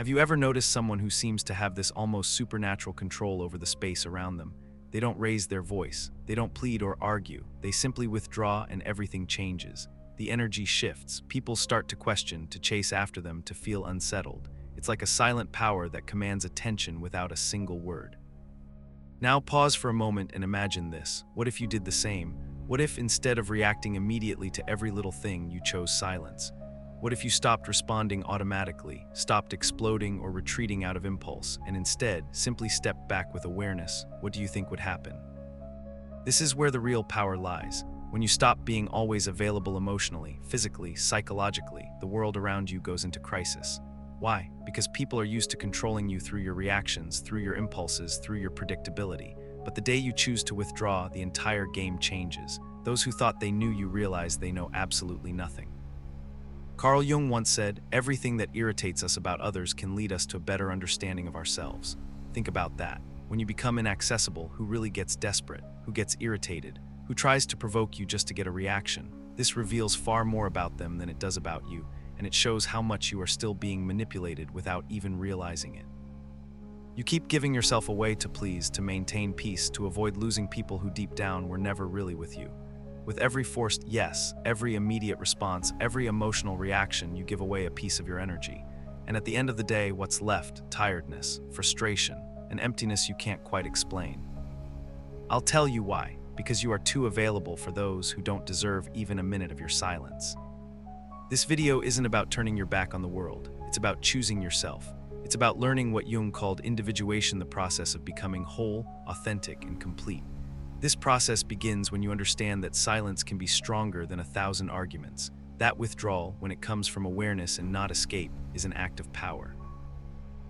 Have you ever noticed someone who seems to have this almost supernatural control over the space around them? They don't raise their voice, they don't plead or argue, they simply withdraw and everything changes. The energy shifts, people start to question, to chase after them, to feel unsettled. It's like a silent power that commands attention without a single word. Now pause for a moment and imagine this. What if you did the same? What if instead of reacting immediately to every little thing, you chose silence? What if you stopped responding automatically, stopped exploding or retreating out of impulse, and instead simply stepped back with awareness? What do you think would happen? This is where the real power lies. When you stop being always available emotionally, physically, psychologically, the world around you goes into crisis. Why? Because people are used to controlling you through your reactions, through your impulses, through your predictability. But the day you choose to withdraw, the entire game changes. Those who thought they knew you realize they know absolutely nothing. Carl Jung once said, "Everything that irritates us about others can lead us to a better understanding of ourselves." Think about that. When you become inaccessible, who really gets desperate? Who gets irritated? Who tries to provoke you just to get a reaction? This reveals far more about them than it does about you, and it shows how much you are still being manipulated without even realizing it. You keep giving yourself away to please, to maintain peace, to avoid losing people who deep down were never really with you. With every forced yes, every immediate response, every emotional reaction, you give away a piece of your energy. And at the end of the day, what's left? Tiredness, frustration, an emptiness you can't quite explain. I'll tell you why. Because you are too available for those who don't deserve even a minute of your silence. This video isn't about turning your back on the world. It's about choosing yourself. It's about learning what Jung called individuation, the process of becoming whole, authentic, and complete. This process begins when you understand that silence can be stronger than 1,000 arguments. That withdrawal, when it comes from awareness and not escape, is an act of power.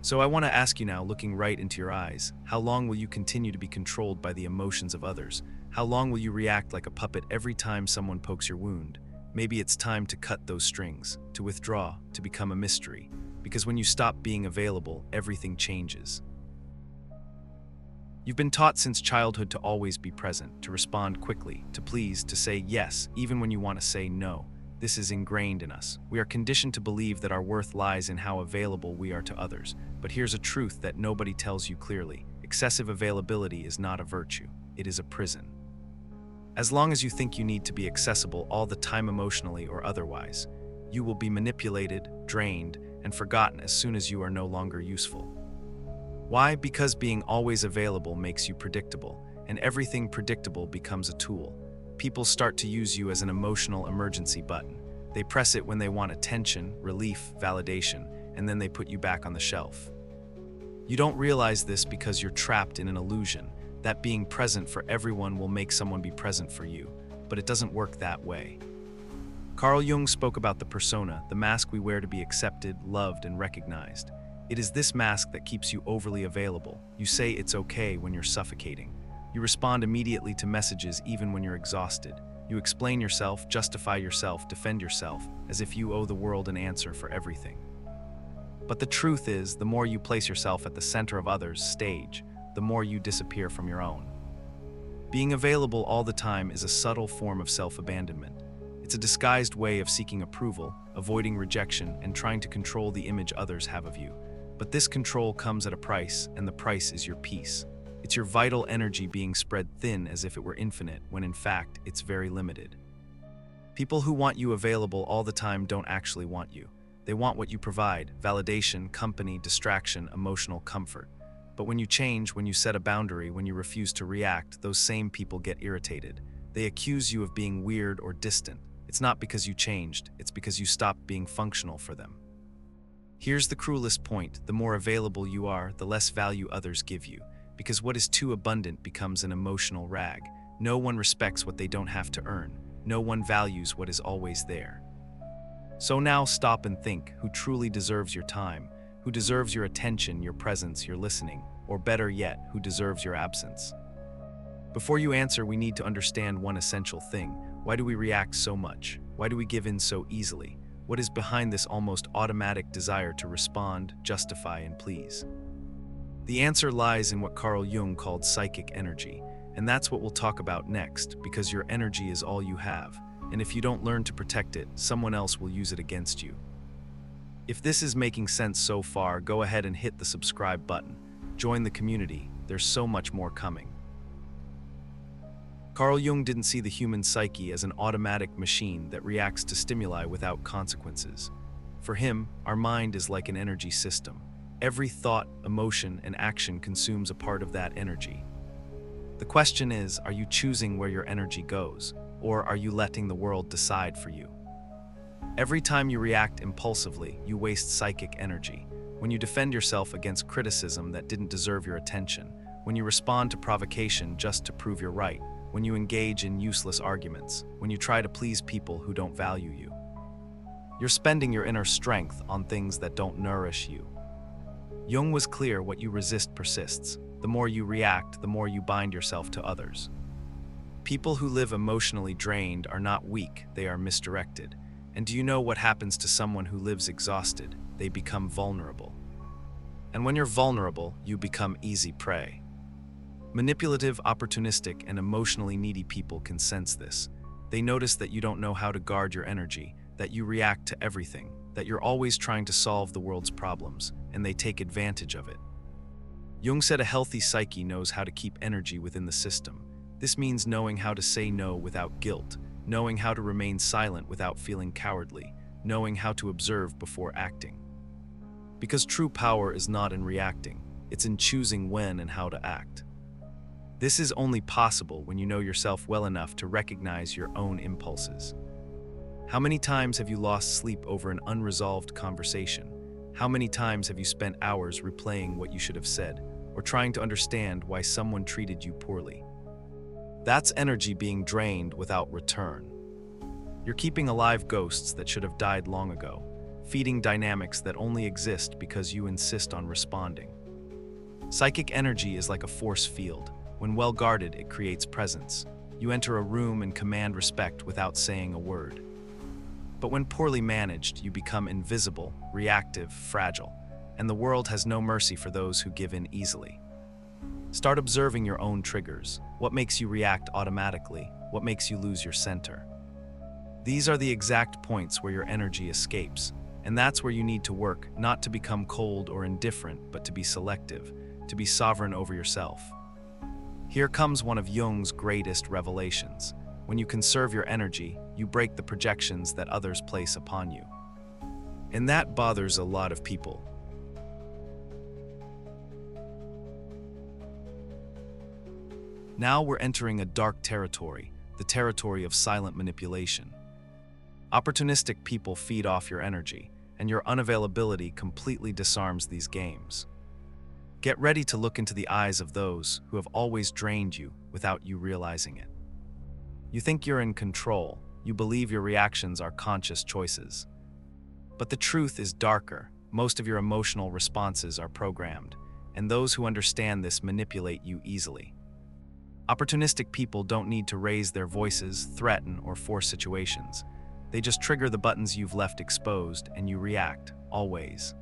So I want to ask you now, looking right into your eyes, how long will you continue to be controlled by the emotions of others? How long will you react like a puppet every time someone pokes your wound? Maybe it's time to cut those strings, to withdraw, to become a mystery. Because when you stop being available, everything changes. You've been taught since childhood to always be present, to respond quickly, to please, to say yes, even when you want to say no. This is ingrained in us. We are conditioned to believe that our worth lies in how available we are to others. But here's a truth that nobody tells you clearly. Excessive availability is not a virtue. It is a prison. As long as you think you need to be accessible all the time emotionally or otherwise, you will be manipulated, drained, and forgotten as soon as you are no longer useful. Why? Because being always available makes you predictable, and everything predictable becomes a tool. People start to use you as an emotional emergency button. They press it when they want attention, relief, validation, and then they put you back on the shelf. You don't realize this because you're trapped in an illusion that being present for everyone will make someone be present for you, but it doesn't work that way. Carl Jung spoke about the persona, the mask we wear to be accepted, loved, and recognized. It is this mask that keeps you overly available. You say it's okay when you're suffocating. You respond immediately to messages even when you're exhausted. You explain yourself, justify yourself, defend yourself, as if you owe the world an answer for everything. But the truth is, the more you place yourself at the center of others' stage, the more you disappear from your own. Being available all the time is a subtle form of self-abandonment. It's a disguised way of seeking approval, avoiding rejection, and trying to control the image others have of you. But this control comes at a price, and the price is your peace. It's your vital energy being spread thin as if it were infinite, when in fact, it's very limited. People who want you available all the time don't actually want you. They want what you provide: validation, company, distraction, emotional comfort. But when you change, when you set a boundary, when you refuse to react, those same people get irritated. They accuse you of being weird or distant. It's not because you changed, it's because you stopped being functional for them. Here's the cruelest point: the more available you are, the less value others give you. Because what is too abundant becomes an emotional rag. No one respects what they don't have to earn. No one values what is always there. So now stop and think, who truly deserves your time? Who deserves your attention, your presence, your listening? Or better yet, who deserves your absence? Before you answer, we need to understand one essential thing. Why do we react so much? Why do we give in so easily? What is behind this almost automatic desire to respond, justify, and please? The answer lies in what Carl Jung called psychic energy, and that's what we'll talk about next, because your energy is all you have, and if you don't learn to protect it, someone else will use it against you. If this is making sense so far, go ahead and hit the subscribe button. Join the community, there's so much more coming. Carl Jung didn't see the human psyche as an automatic machine that reacts to stimuli without consequences. For him, our mind is like an energy system. Every thought, emotion, and action consumes a part of that energy. The question is, are you choosing where your energy goes, or are you letting the world decide for you? Every time you react impulsively, you waste psychic energy. When you defend yourself against criticism that didn't deserve your attention, when you respond to provocation just to prove you're right, when you engage in useless arguments, when you try to please people who don't value you. You're spending your inner strength on things that don't nourish you. Jung was clear: what you resist persists. The more you react, the more you bind yourself to others. People who live emotionally drained are not weak, they are misdirected. And do you know what happens to someone who lives exhausted? They become vulnerable. And when you're vulnerable, you become easy prey. Manipulative, opportunistic, and emotionally needy people can sense this. They notice that you don't know how to guard your energy, that you react to everything, that you're always trying to solve the world's problems, and they take advantage of it. Jung said a healthy psyche knows how to keep energy within the system. This means knowing how to say no without guilt, knowing how to remain silent without feeling cowardly, knowing how to observe before acting. Because true power is not in reacting, it's in choosing when and how to act. This is only possible when you know yourself well enough to recognize your own impulses. How many times have you lost sleep over an unresolved conversation? How many times have you spent hours replaying what you should have said, or trying to understand why someone treated you poorly? That's energy being drained without return. You're keeping alive ghosts that should have died long ago, feeding dynamics that only exist because you insist on responding. Psychic energy is like a force field. When well guarded, it creates presence. You enter a room and command respect without saying a word. But when poorly managed, you become invisible, reactive, fragile, and the world has no mercy for those who give in easily. Start observing your own triggers. What makes you react automatically? What makes you lose your center? These are the exact points where your energy escapes, and that's where you need to work, not to become cold or indifferent, but to be selective, to be sovereign over yourself. Here comes one of Jung's greatest revelations. When you conserve your energy, you break the projections that others place upon you. And that bothers a lot of people. Now we're entering a dark territory, the territory of silent manipulation. Opportunistic people feed off your energy, and your unavailability completely disarms these games. Get ready to look into the eyes of those who have always drained you without you realizing it. You think you're in control, you believe your reactions are conscious choices. But the truth is darker. Most of your emotional responses are programmed, and those who understand this manipulate you easily. Opportunistic people don't need to raise their voices, threaten, or force situations. They just trigger the buttons you've left exposed, and you react, always.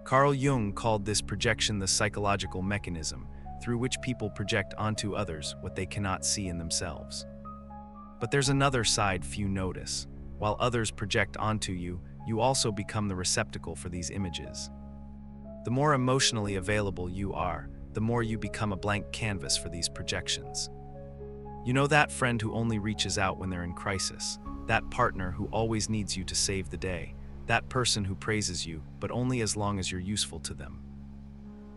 Carl Jung called this projection the psychological mechanism through which people project onto others what they cannot see in themselves. But there's another side few notice. While others project onto you, you also become the receptacle for these images. The more emotionally available you are, the more you become a blank canvas for these projections. You know that friend who only reaches out when they're in crisis, that partner who always needs you to save the day, that person who praises you, but only as long as you're useful to them.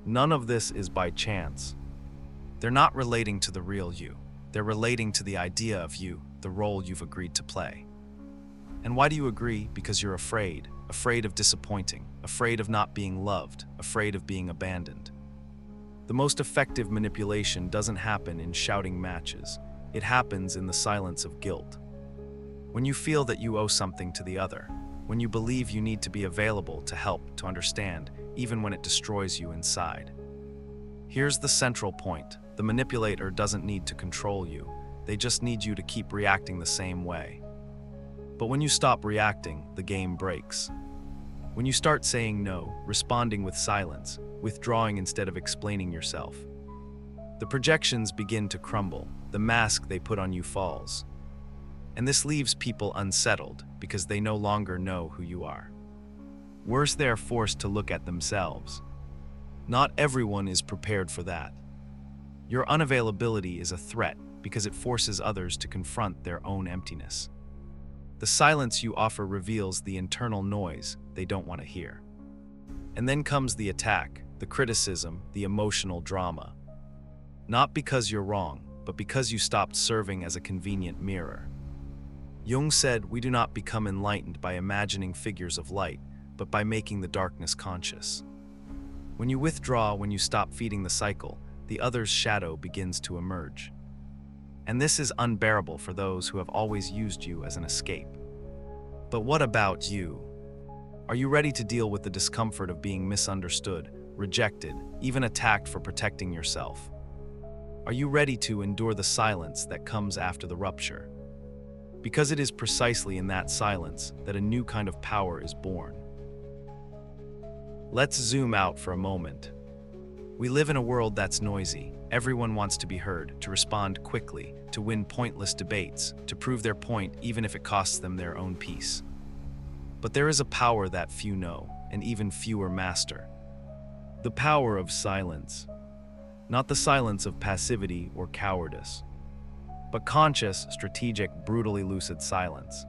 None of this is by chance. They're not relating to the real you. They're relating to the idea of you, the role you've agreed to play. And why do you agree? Because you're afraid of disappointing, afraid of not being loved, afraid of being abandoned. The most effective manipulation doesn't happen in shouting matches. It happens in the silence of guilt. When you feel that you owe something to the other, when you believe you need to be available to help, to understand, even when it destroys you inside. Here's the central point. The manipulator doesn't need to control you. They just need you to keep reacting the same way. But when you stop reacting, the game breaks. When you start saying no, responding with silence, withdrawing instead of explaining yourself, the projections begin to crumble. The mask they put on you falls. And this leaves people unsettled because they no longer know who you are. Worse, they are forced to look at themselves. Not everyone is prepared for that. Your unavailability is a threat because it forces others to confront their own emptiness. The silence you offer reveals the internal noise they don't want to hear. And then comes the attack, the criticism, the emotional drama. Not because you're wrong, but because you stopped serving as a convenient mirror. Jung said, "We do not become enlightened by imagining figures of light, but by making the darkness conscious." When you withdraw, when you stop feeding the cycle, the other's shadow begins to emerge. And this is unbearable for those who have always used you as an escape. But what about you? Are you ready to deal with the discomfort of being misunderstood, rejected, even attacked for protecting yourself? Are you ready to endure the silence that comes after the rupture? Because it is precisely in that silence that a new kind of power is born. Let's zoom out for a moment. We live in a world that's noisy. Everyone wants to be heard, to respond quickly, to win pointless debates, to prove their point even if it costs them their own peace. But there is a power that few know, and even fewer master. The power of silence. Not the silence of passivity or cowardice, but conscious, strategic, brutally lucid silence.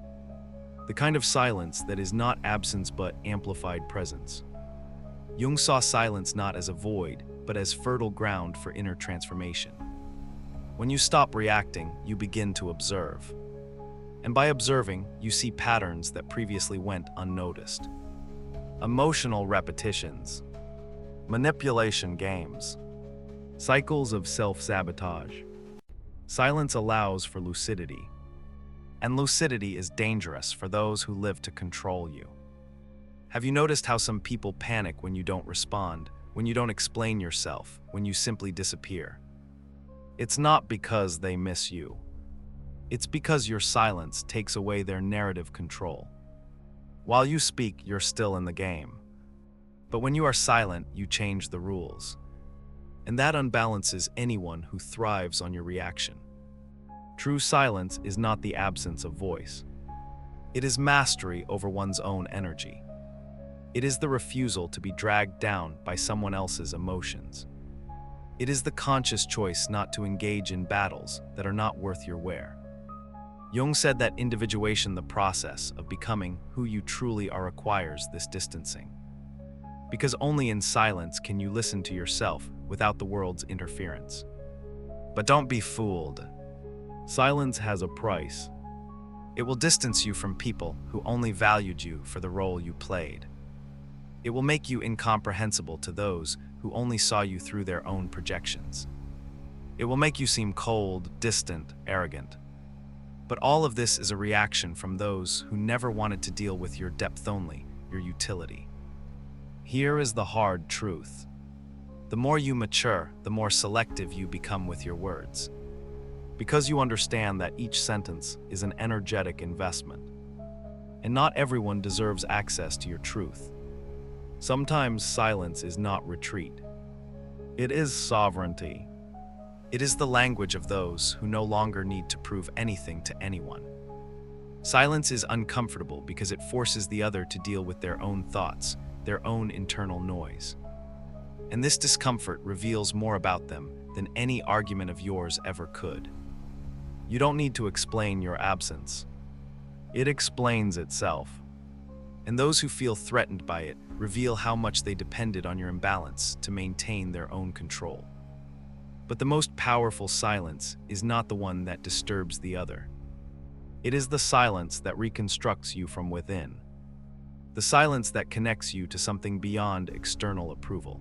The kind of silence that is not absence but amplified presence. Jung saw silence not as a void, but as fertile ground for inner transformation. When you stop reacting, you begin to observe. And by observing, you see patterns that previously went unnoticed. Emotional repetitions, manipulation games, cycles of self-sabotage. Silence allows for lucidity. And lucidity is dangerous for those who live to control you. Have you noticed how some people panic when you don't respond, when you don't explain yourself, when you simply disappear? It's not because they miss you. It's because your silence takes away their narrative control. While you speak, you're still in the game. But when you are silent, you change the rules. And that unbalances anyone who thrives on your reaction. True silence is not the absence of voice. It is mastery over one's own energy. It is the refusal to be dragged down by someone else's emotions. It is the conscious choice not to engage in battles that are not worth your wear. Jung said that individuation, the process of becoming who you truly are, requires this distancing. Because only in silence can you listen to yourself without the world's interference. But don't be fooled. Silence has a price. It will distance you from people who only valued you for the role you played. It will make you incomprehensible to those who only saw you through their own projections. It will make you seem cold, distant, arrogant. But all of this is a reaction from those who never wanted to deal with your depth only, your utility. Here is the hard truth. The more you mature, the more selective you become with your words. Because you understand that each sentence is an energetic investment. And not everyone deserves access to your truth. Sometimes silence is not retreat. It is sovereignty. It is the language of those who no longer need to prove anything to anyone. Silence is uncomfortable because it forces the other to deal with their own thoughts, their own internal noise. And this discomfort reveals more about them than any argument of yours ever could. You don't need to explain your absence. It explains itself. And those who feel threatened by it reveal how much they depended on your imbalance to maintain their own control. But the most powerful silence is not the one that disturbs the other. It is the silence that reconstructs you from within. The silence that connects you to something beyond external approval.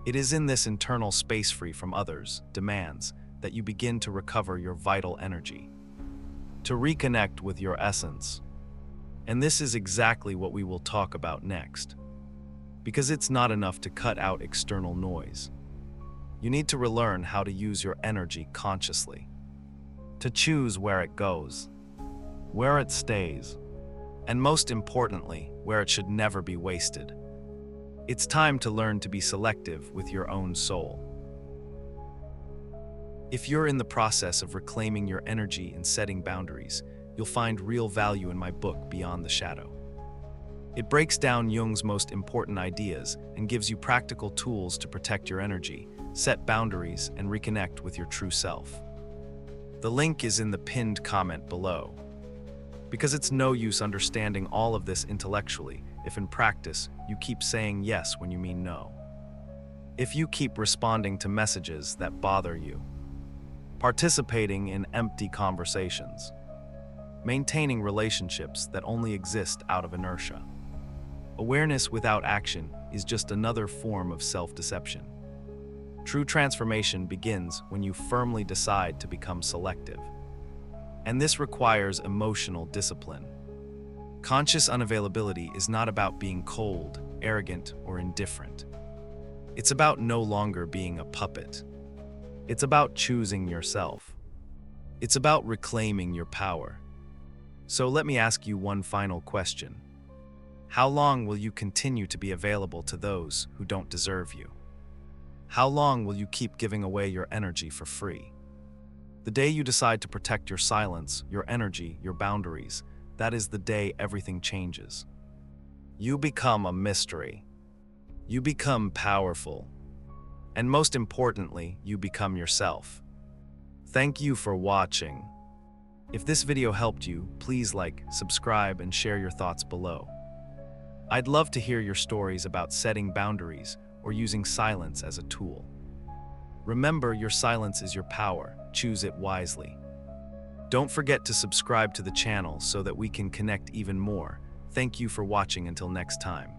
It is in this internal space free from others' demands that you begin to recover your vital energy, to reconnect with your essence. And this is exactly what we will talk about next. Because it's not enough to cut out external noise. You need to relearn how to use your energy consciously, to choose where it goes, where it stays, and most importantly, where it should never be wasted. It's time to learn to be selective with your own soul. If you're in the process of reclaiming your energy and setting boundaries, you'll find real value in my book, Beyond the Shadow. It breaks down Jung's most important ideas and gives you practical tools to protect your energy, set boundaries, and reconnect with your true self. The link is in the pinned comment below. Because it's no use understanding all of this intellectually if in practice you keep saying yes when you mean no. If you keep responding to messages that bother you, participating in empty conversations, maintaining relationships that only exist out of inertia. Awareness without action is just another form of self-deception. True transformation begins when you firmly decide to become selective. And this requires emotional discipline. Conscious unavailability is not about being cold, arrogant, or indifferent. It's about no longer being a puppet. It's about choosing yourself. It's about reclaiming your power. So let me ask you one final question. How long will you continue to be available to those who don't deserve you? How long will you keep giving away your energy for free? The day you decide to protect your silence, your energy, your boundaries, that is the day everything changes. You become a mystery. You become powerful. And most importantly, you become yourself. Thank you for watching. If this video helped you, please like, subscribe, and share your thoughts below. I'd love to hear your stories about setting boundaries or using silence as a tool. Remember, your silence is your power. Choose it wisely. Don't forget to subscribe to the channel so that we can connect even more. Thank you for watching until next time.